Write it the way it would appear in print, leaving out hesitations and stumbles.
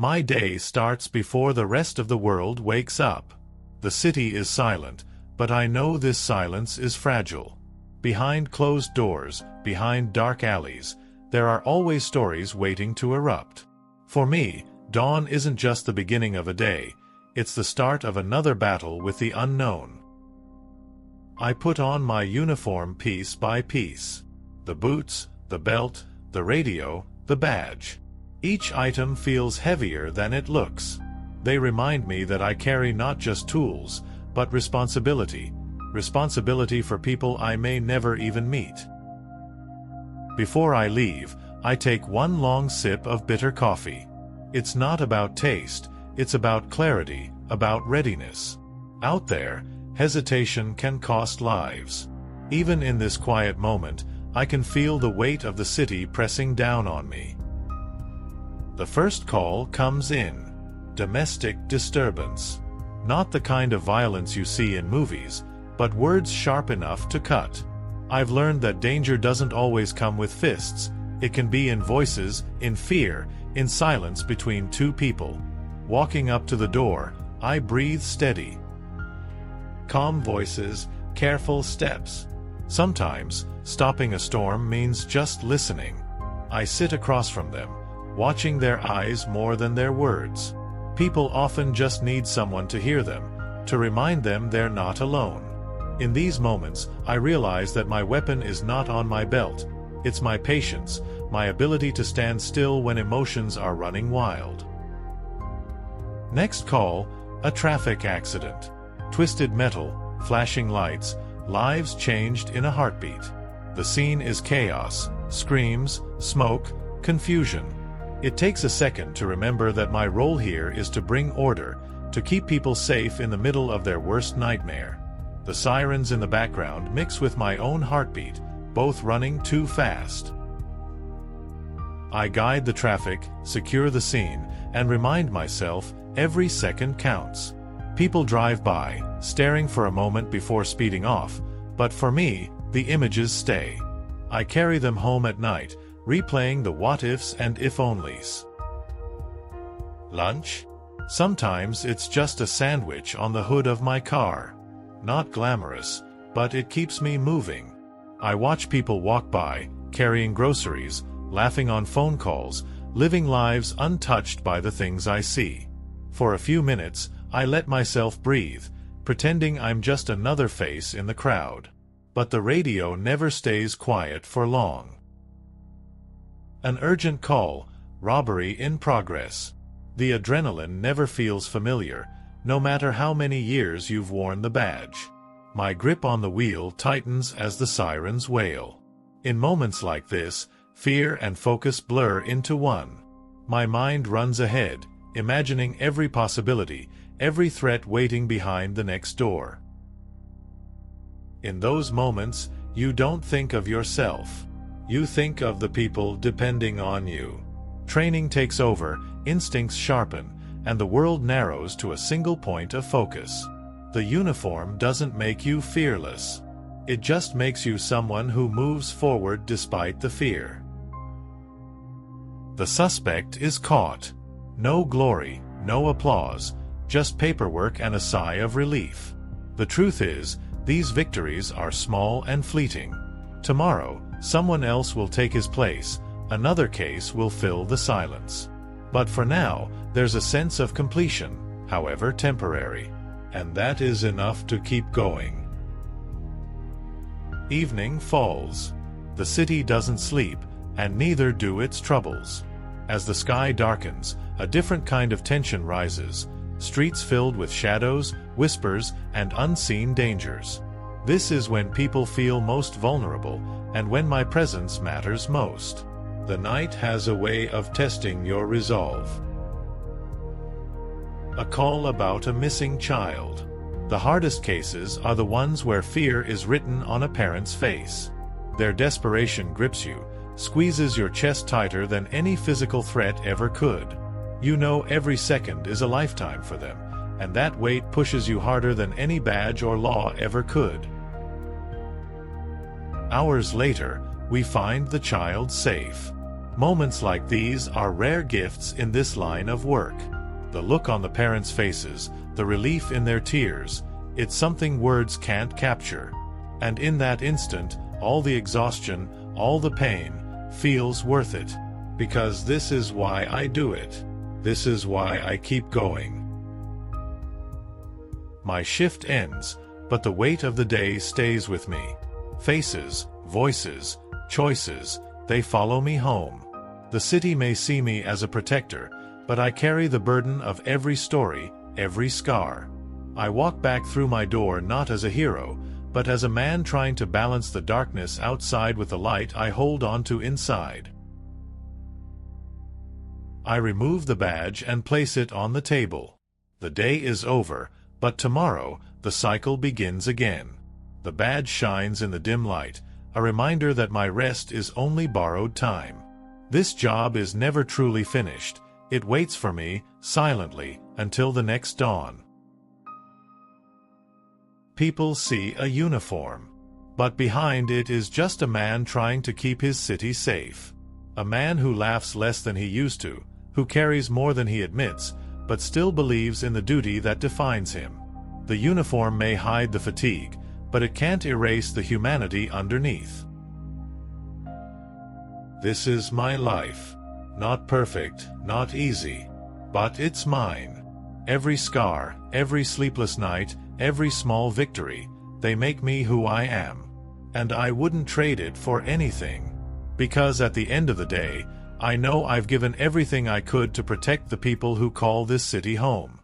My day starts before the rest of the world wakes up. The city is silent, but I know this silence is fragile. Behind closed doors, behind dark alleys, there are always stories waiting to erupt. For me, dawn isn't just the beginning of a day, it's the start of another battle with the unknown. I put on my uniform piece by piece. The boots, the belt, the radio, the badge. Each item feels heavier than it looks. They remind me that I carry not just tools, but responsibility. Responsibility for people I may never even meet. Before I leave, I take one long sip of bitter coffee. It's not about taste, it's about clarity, about readiness. Out there, hesitation can cost lives. Even in this quiet moment, I can feel the weight of the city pressing down on me. The first call comes in. Domestic disturbance. Not the kind of violence you see in movies, but words sharp enough to cut. I've learned that danger doesn't always come with fists. It can be in voices, in fear, in silence between two people. Walking up to the door, I breathe steady. Calm voices, careful steps. Sometimes, stopping a storm means just listening. I sit across from them, watching their eyes more than their words. People often just need someone to hear them, to remind them they're not alone. In these moments, I realize that my weapon is not on my belt. It's my patience, my ability to stand still when emotions are running wild. Next call, a traffic accident. Twisted metal, flashing lights, lives changed in a heartbeat. The scene is chaos, screams, smoke, confusion. It takes a second to remember that my role here is to bring order, to keep people safe in the middle of their worst nightmare. The sirens in the background mix with my own heartbeat, both running too fast. I guide the traffic, secure the scene, and remind myself every second counts. People drive by, staring for a moment before speeding off, but for me, the images stay. I carry them home at night, replaying the what-ifs and if-onlys. Lunch? Sometimes it's just a sandwich on the hood of my car. Not glamorous, but it keeps me moving. I watch people walk by, carrying groceries, laughing on phone calls, living lives untouched by the things I see. For a few minutes, I let myself breathe, pretending I'm just another face in the crowd. But the radio never stays quiet for long. An urgent call, robbery in progress. The adrenaline never feels familiar, no matter how many years you've worn the badge. My grip on the wheel tightens as the sirens wail. In moments like this, fear and focus blur into one. My mind runs ahead, imagining every possibility, every threat waiting behind the next door. In those moments, you don't think of yourself. You think of the people depending on you. Training takes over, instincts sharpen, and the world narrows to a single point of focus. The uniform doesn't make you fearless. It just makes you someone who moves forward despite the fear. The suspect is caught. No glory, no applause, just paperwork and a sigh of relief. The truth is, these victories are small and fleeting. Tomorrow, someone else will take his place, another case will fill the silence. But for now, there's a sense of completion, however temporary. And that is enough to keep going. Evening falls. The city doesn't sleep, and neither do its troubles. As the sky darkens, a different kind of tension rises, streets filled with shadows, whispers, and unseen dangers. This is when people feel most vulnerable, and when my presence matters most. The night has a way of testing your resolve. A call about a missing child. The hardest cases are the ones where fear is written on a parent's face. Their desperation grips you, squeezes your chest tighter than any physical threat ever could. You know every second is a lifetime for them, and that weight pushes you harder than any badge or law ever could. Hours later, we find the child safe. Moments like these are rare gifts in this line of work. The look on the parents' faces, the relief in their tears, it's something words can't capture. And in that instant, all the exhaustion, all the pain, feels worth it. Because this is why I do it. This is why I keep going. My shift ends, but the weight of the day stays with me. Faces, voices, choices, they follow me home. The city may see me as a protector, but I carry the burden of every story, every scar. I walk back through my door not as a hero, but as a man trying to balance the darkness outside with the light I hold on to inside. I remove the badge and place it on the table. The day is over, but tomorrow, the cycle begins again. The badge shines in the dim light, a reminder that my rest is only borrowed time. This job is never truly finished. It waits for me, silently, until the next dawn. People see a uniform. But behind it is just a man trying to keep his city safe. A man who laughs less than he used to, who carries more than he admits, but still believes in the duty that defines him. The uniform may hide the fatigue, but it can't erase the humanity underneath. This is my life. Not perfect, not easy, but it's mine. Every scar, every sleepless night, every small victory, they make me who I am. And I wouldn't trade it for anything. Because at the end of the day, I know I've given everything I could to protect the people who call this city home.